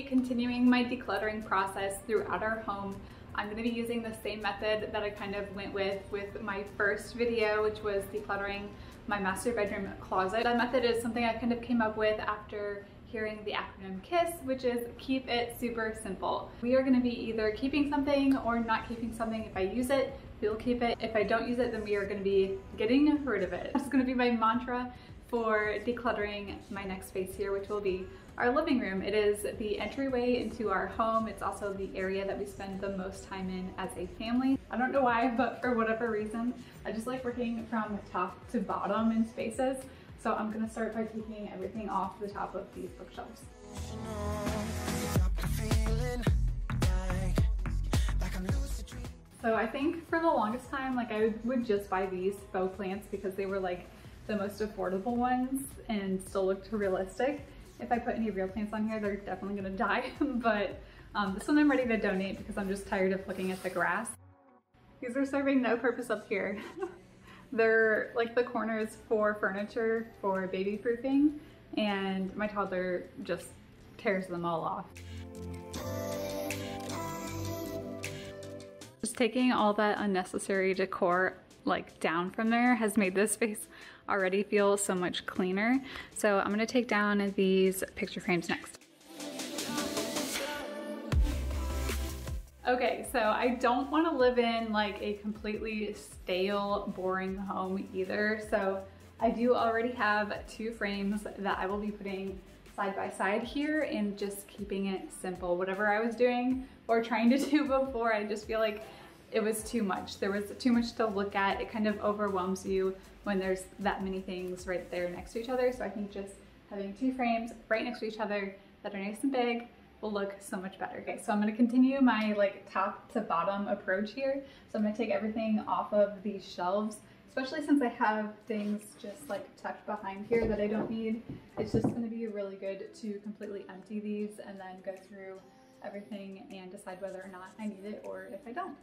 be continuing my decluttering process throughout our home. I'm going to be using the same method that I kind of went with my first video, which was decluttering my master bedroom closet. That method is something I kind of came up with after hearing the acronym KISS, which is keep it super simple. We are going to be either keeping something or not keeping something. If I use it, we'll keep it. If I don't use it, then we are going to be getting rid of it. That's going to be my mantra for decluttering my next space here, which will be our living room. It is the entryway into our home. It's also the area that we spend the most time in as a family. I don't know why, but for whatever reason, I just like working from top to bottom in spaces. So I'm gonna start by taking everything off the top of these bookshelves. So I think for the longest time, like I would just buy these faux plants because they were like the most affordable ones and still looked realistic. If I put any real plants on here, they're definitely gonna die. But this one I'm ready to donate because I'm just tired of looking at the grass. These are serving no purpose up here. They're like the corners for furniture for baby proofing, and my toddler just tears them all off. Just taking all that unnecessary decor like down from there has made this space already feel so much cleaner. So I'm gonna take down these picture frames next. Okay, so I don't want to live in like a completely stale, boring home either. So I do already have 2 frames that I will be putting side by side here and just keeping it simple. Whatever I was doing or trying to do before, I just feel like it was too much. There was too much to look at. It kind of overwhelms you when there's that many things right there next to each other. So I think just having 2 frames right next to each other that are nice and big will look so much better. Okay, so I'm gonna continue my like top to bottom approach here. So I'm gonna take everything off of these shelves, especially since I have things just like tucked behind here that I don't need. It's just gonna be really good to completely empty these and then go through everything and decide whether or not I need it or if I don't.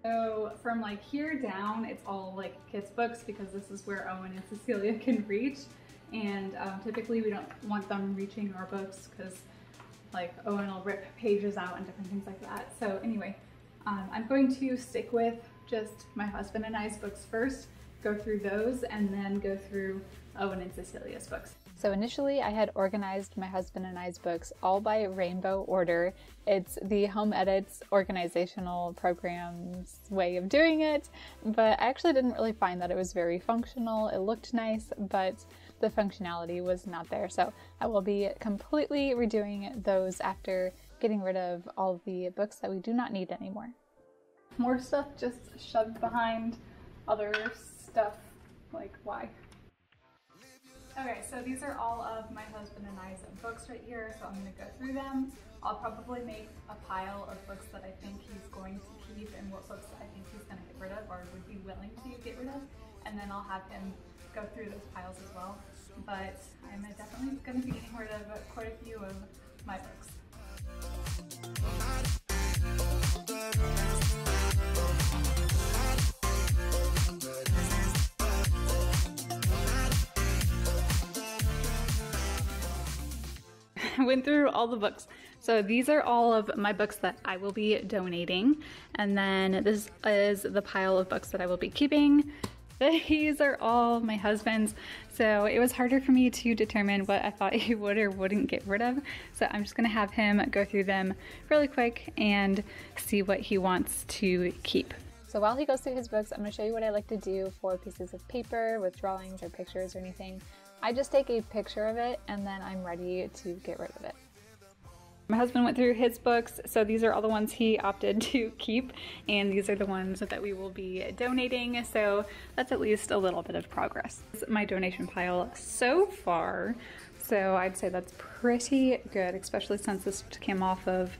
So from like here down, it's all like kids books because this is where Owen and Cecilia can reach. And typically we don't want them reaching our books because like Owen will rip pages out and different things like that. So anyway, I'm going to stick with just my husband and I's books first, go through those, and then go through Owen and Cecilia's books. So initially I had organized my husband and I's books all by rainbow order. It's the Home Edits organizational program's way of doing it, but I actually didn't really find that it was very functional. It looked nice, but the functionality was not there. So I will be completely redoing those after getting rid of all of the books that we do not need anymore. More stuff just shoved behind other stuff, like why? Okay, so these are all of my husband and I's books right here, so I'm going to go through them. I'll probably make a pile of books that I think he's going to keep and what books I think he's going to get rid of or would be willing to get rid of, and then I'll have him go through those piles as well. But I'm definitely going to be getting rid of quite a few of my books. I went through all the books. So these are all of my books that I will be donating. And then this is the pile of books that I will be keeping. These are all my husband's. So it was harder for me to determine what I thought he would or wouldn't get rid of. So I'm just gonna have him go through them really quick and see what he wants to keep. So while he goes through his books, I'm gonna show you what I like to do for pieces of paper with drawings or pictures or anything. I just take a picture of it and then I'm ready to get rid of it. My husband went through his books, so these are all the ones he opted to keep, and these are the ones that we will be donating, so that's at least a little bit of progress. This is my donation pile so far, so I'd say that's pretty good, especially since this came off of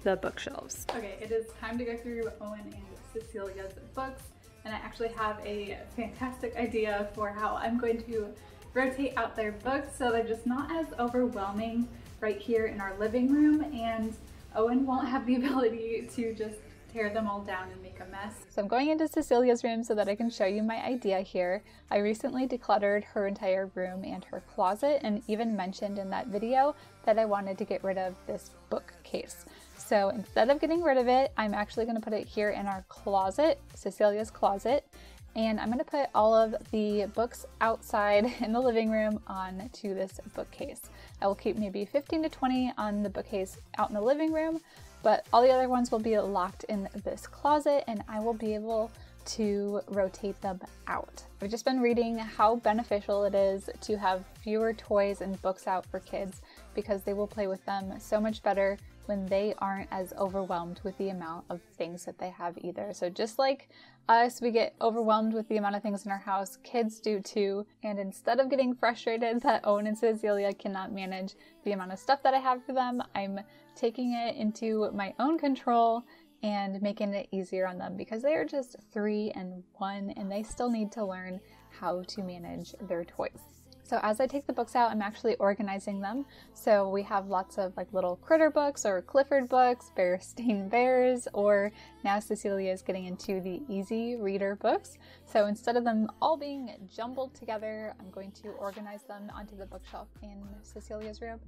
the bookshelves. Okay, it is time to go through Owen and Cecilia's books, and I actually have a fantastic idea for how I'm going to rotate out their books so they're just not as overwhelming right here in our living room, and Owen won't have the ability to just tear them all down and make a mess. So I'm going into Cecilia's room so that I can show you my idea here. I recently decluttered her entire room and her closet, and even mentioned in that video that I wanted to get rid of this bookcase. So instead of getting rid of it, I'm actually going to put it here in our closet, Cecilia's closet, and I'm going to put all of the books outside in the living room onto this bookcase. I will keep maybe 15 to 20 on the bookcase out in the living room, but all the other ones will be locked in this closet, and I will be able to rotate them out. I've just been reading how beneficial it is to have fewer toys and books out for kids, because they will play with them so much better when they aren't as overwhelmed with the amount of things that they have either. So just like us, we get overwhelmed with the amount of things in our house, kids do too. And instead of getting frustrated that Owen and Cecilia cannot manage the amount of stuff that I have for them, I'm taking it into my own control and making it easier on them, because they are just 3 and 1 and they still need to learn how to manage their toys. So as I take the books out, I'm actually organizing them. So we have lots of like little critter books or Clifford books, Berenstain Bears, or now Cecilia is getting into the easy reader books. So instead of them all being jumbled together, I'm going to organize them onto the bookshelf in Cecilia's room,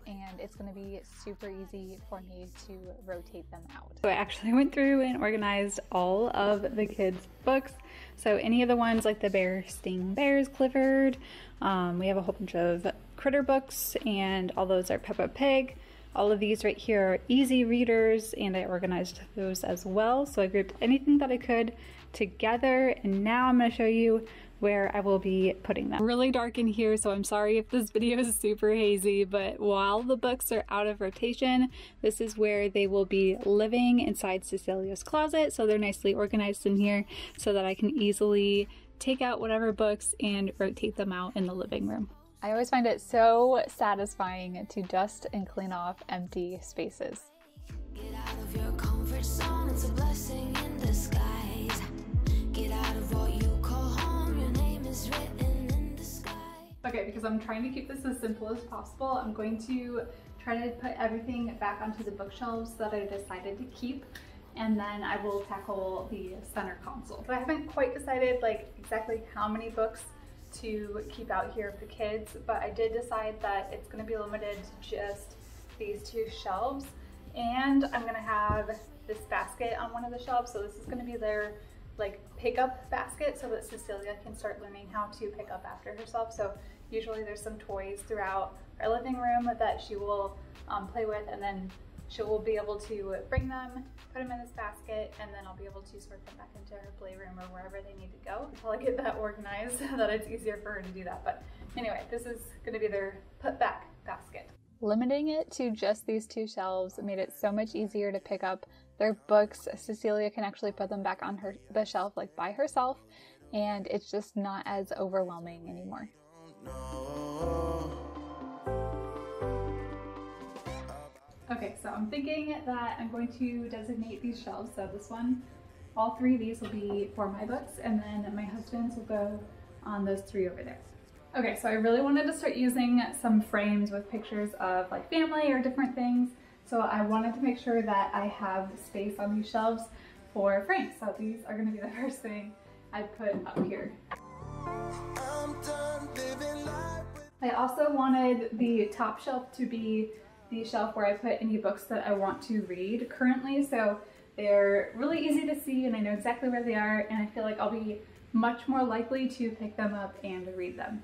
and it's going to be super easy for me to rotate them out. So I actually went through and organized all of the kids' books. So any of the ones like the Berenstain Bears, Clifford, we have a whole bunch of critter books, and all those are Peppa Pig. All of these right here are easy readers, and I organized those as well. So I grouped anything that I could together, and now I'm going to show you where I will be putting them. Really dark in here, so I'm sorry if this video is super hazy, but while the books are out of rotation, this is where they will be living inside Cecilia's closet. So they're nicely organized in here so that I can easily take out whatever books and rotate them out in the living room. I always find it so satisfying to dust and clean off empty spaces. Get out of your comfort zone, it's a blessing in disguise. Get out of what you call home, your name is written in the sky. Okay, because I'm trying to keep this as simple as possible, I'm going to try to put everything back onto the bookshelves that I decided to keep, and then I will tackle the center console. So I haven't quite decided like exactly how many books to keep out here for kids, but I did decide that it's going to be limited to just these 2 shelves, and I'm going to have this basket on one of the shelves. So this is going to be their like pickup basket, so that Cecilia can start learning how to pick up after herself. So usually there's some toys throughout our living room that she will play with, and then she will be able to bring them, put them in this basket, and then I'll be able to sort them back into her playroom or wherever they need to go until I get that organized so that it's easier for her to do that. But anyway, this is going to be their put back basket. Limiting it to just these 2 shelves made it so much easier to pick up their books. Cecilia can actually put them back on the shelf like by herself, and it's just not as overwhelming anymore. Okay, so I'm thinking that I'm going to designate these shelves. So this one, all 3 of these will be for my books, and then my husband's will go on those 3 over there. Okay, so I really wanted to start using some frames with pictures of like family or different things. So I wanted to make sure that I have space on these shelves for frames. So these are going to be the first thing I put up here. I also wanted the top shelf to be the shelf where I put any books that I want to read currently. So they're really easy to see and I know exactly where they are, and I feel like I'll be much more likely to pick them up and read them.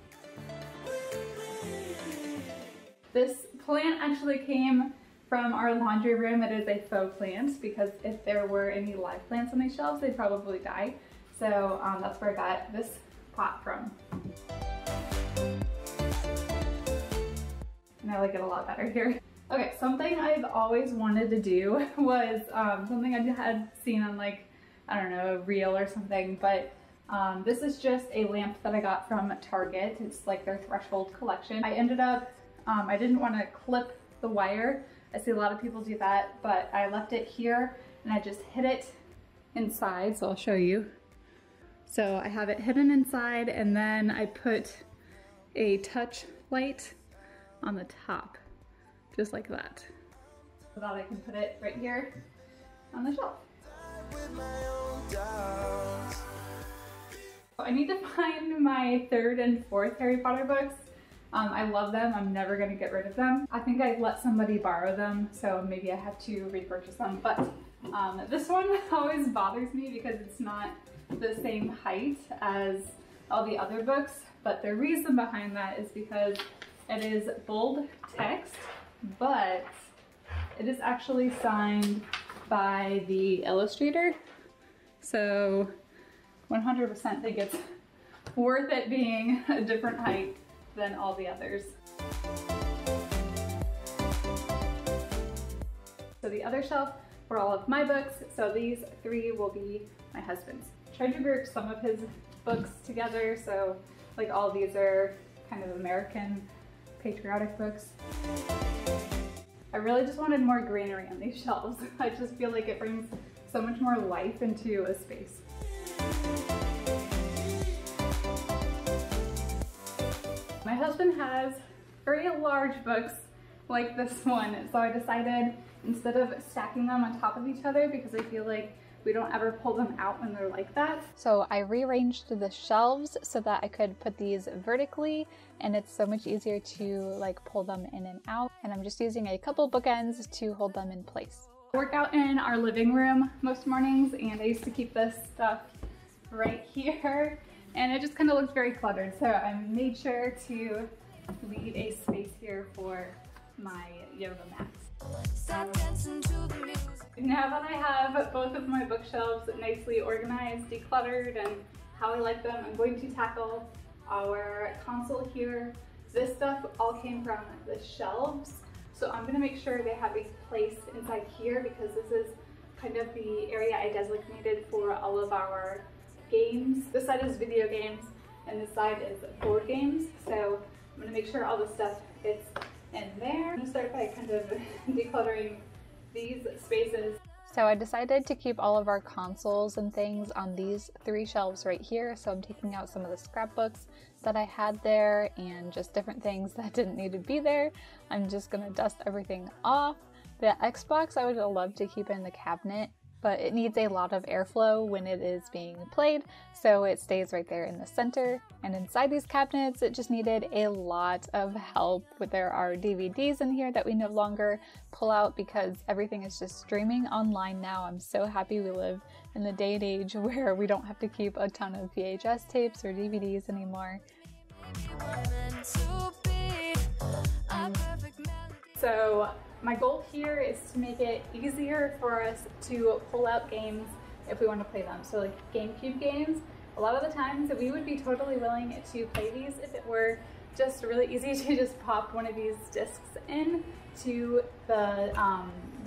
This plant actually came from our laundry room. It is a faux plant because if there were any live plants on these shelves, they'd probably die. So that's where I got this pot from. And I like it a lot better here. Okay, something I've always wanted to do was something I had seen on like, I don't know, a reel or something, but this is just a lamp that I got from Target. It's like their Threshold collection. I ended up, I didn't want to clip the wire. I see a lot of people do that, but I left it here and I just hid it inside, so I'll show you. So I have it hidden inside, and then I put a touch light on the top, just like that, so that I can put it right here on the shelf. I need to find my 3rd and 4th Harry Potter books. I love them. I'm never going to get rid of them. I think I let somebody borrow them, so maybe I have to repurchase them. But this one always bothers me because it's not the same height as all the other books. But the reason behind that is because it is bold text, but it is actually signed by the illustrator. So 100% I think it's worth it being a different height than all the others. So the other shelf for all of my books, so these 3 will be my husband's. Tried to group some of his books together, so like all these are kind of American patriotic books. I really just wanted more greenery on these shelves. I just feel like it brings so much more life into a space. My husband has very large books like this one, so I decided instead of stacking them on top of each other, because I feel like we don't ever pull them out when they're like that. So I rearranged the shelves so that I could put these vertically, and it's so much easier to like pull them in and out. And I'm just using a couple bookends to hold them in place. I work out in our living room most mornings, and I used to keep this stuff right here, and it just kind of looked very cluttered. So I made sure to leave a space here for my yoga mats. Now that I have both of my bookshelves nicely organized, decluttered, and how I like them, I'm going to tackle our console here. This stuff all came from the shelves, so I'm going to make sure they have a place inside here, because this is kind of the area I designated for all of our games. This side is video games, and this side is board games, so I'm going to make sure all the stuff fits in there. I'm going to start by kind of decluttering these spaces. So I decided to keep all of our consoles and things on these 3 shelves right here. So I'm taking out some of the scrapbooks that I had there and just different things that didn't need to be there. I'm just gonna dust everything off. The Xbox I would love to keep in the cabinet, but it needs a lot of airflow when it is being played, so it stays right there in the center. And inside these cabinets, it just needed a lot of help. There are DVDs in here that we no longer pull out because everything is just streaming online now. I'm so happy we live in the day and age where we don't have to keep a ton of VHS tapes or DVDs anymore. So my goal here is to make it easier for us to pull out games if we want to play them. So like GameCube games, a lot of the times we would be totally willing to play these if it were just really easy to just pop one of these discs in to the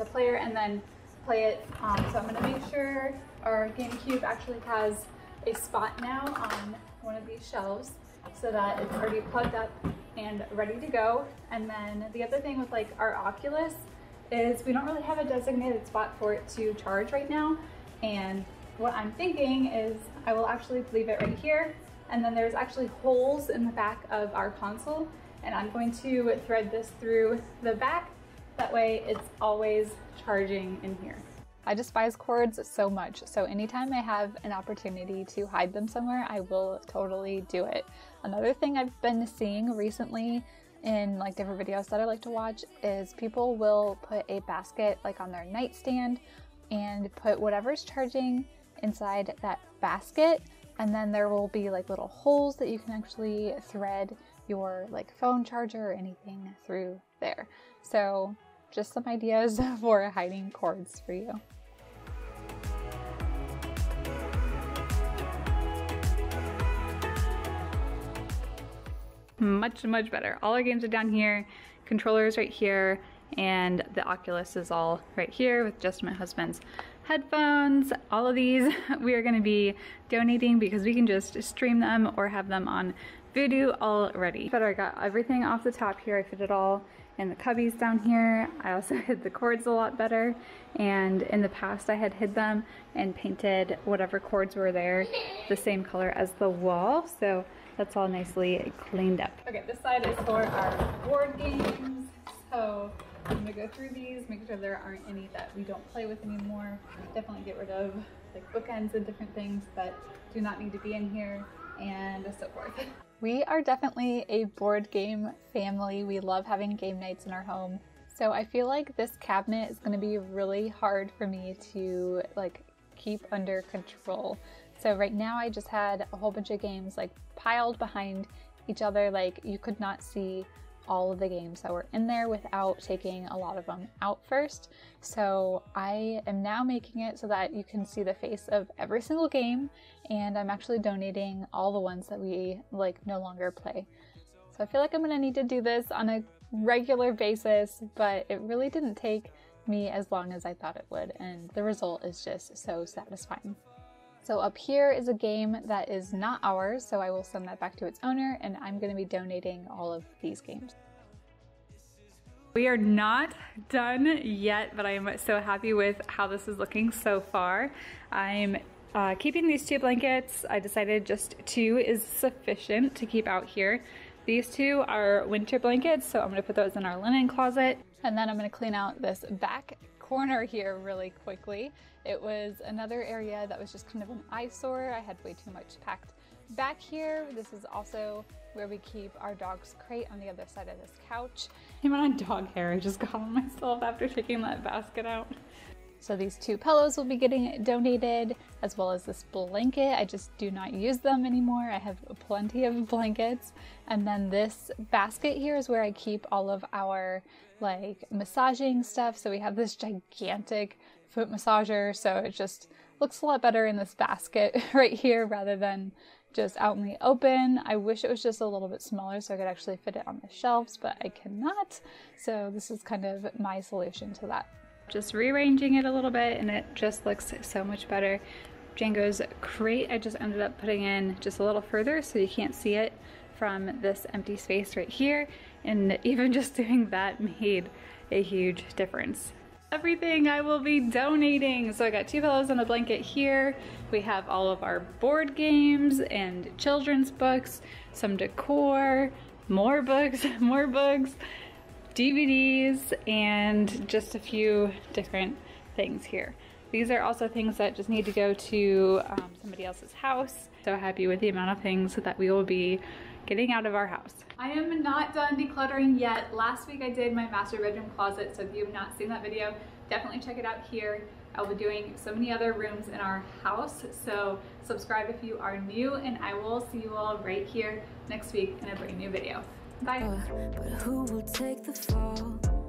player and then play it. So I'm going to make sure our GameCube actually has a spot now on one of these shelves so that it's already plugged up and ready to go. And then the other thing with like our Oculus is we don't really have a designated spot for it to charge right now. And what I'm thinking is I will actually leave it right here, and then there's actually holes in the back of our console, and I'm going to thread this through the back. That way it's always charging in here. I despise cords so much, so anytime I have an opportunity to hide them somewhere, I will totally do it. Another thing I've been seeing recently in like different videos that I like to watch is people will put a basket like on their nightstand and put whatever's charging inside that basket, and then there will be like little holes that you can actually thread your like phone charger or anything through there. So just some ideas for hiding cords for you. Much better. All our games are down here, controllers right here, and the Oculus is all right here with just my husband's headphones. All of these we are going to be donating because we can just stream them or have them on Vudu already. But I got everything off the top here. I fit it all in the cubbies down here. I also hid the cords a lot better, and in the past I had hid them and painted whatever cords were there the same color as the wall, so that's all nicely cleaned up. Okay, this side is for our board games. So I'm gonna go through these, make sure there aren't any that we don't play with anymore. Definitely get rid of like bookends and different things that do not need to be in here, and so forth. We are definitely a board game family. We love having game nights in our home. So I feel like this cabinet is going to be really hard for me to like keep under control. So right now I just had a whole bunch of games like piled behind each other. Like you could not see all of the games that were in there without taking a lot of them out first. So I am now making it so that you can see the face of every single game, and I'm actually donating all the ones that we like no longer play. So I feel like I'm gonna need to do this on a regular basis, but it really didn't take me as long as I thought it would, and the result is just so satisfying. So up here is a game that is not ours, so I will send that back to its owner, and I'm going to be donating all of these games. We are not done yet, but I am so happy with how this is looking so far. I'm keeping these 2 blankets. I decided just 2 is sufficient to keep out here. These 2 are winter blankets, so I'm going to put those in our linen closet. And then I'm going to clean out this back corner here really quickly. It was another area that was just kind of an eyesore. I had way too much packed back here. This is also where we keep our dog's crate on the other side of this couch. I came on dog hair. I just got on myself after taking that basket out. So these 2 pillows will be getting donated, as well as this blanket. I just do not use them anymore. I have plenty of blankets. And then this basket here is where I keep all of our like massaging stuff. So we have this gigantic foot massager, so it just looks a lot better in this basket right here rather than just out in the open. I wish it was just a little bit smaller so I could actually fit it on the shelves, but I cannot. So this is kind of my solution to that. Just rearranging it a little bit and it just looks so much better. Django's crate I just ended up putting in just a little further so you can't see it from this empty space right here, and even just doing that made a huge difference. Everything I will be donating. So I got 2 pillows and a blanket here. We have all of our board games and children's books, some decor, more books, DVDs, and just a few different things here. These are also things that just need to go to somebody else's house. So happy with the amount of things that we will be getting out of our house. I am not done decluttering yet. Last week I did my master bedroom closet, so if you have not seen that video, definitely check it out here. I'll be doing so many other rooms in our house, so subscribe if you are new, and I will see you all right here next week in a brand new video. Bye. But who will take the fall?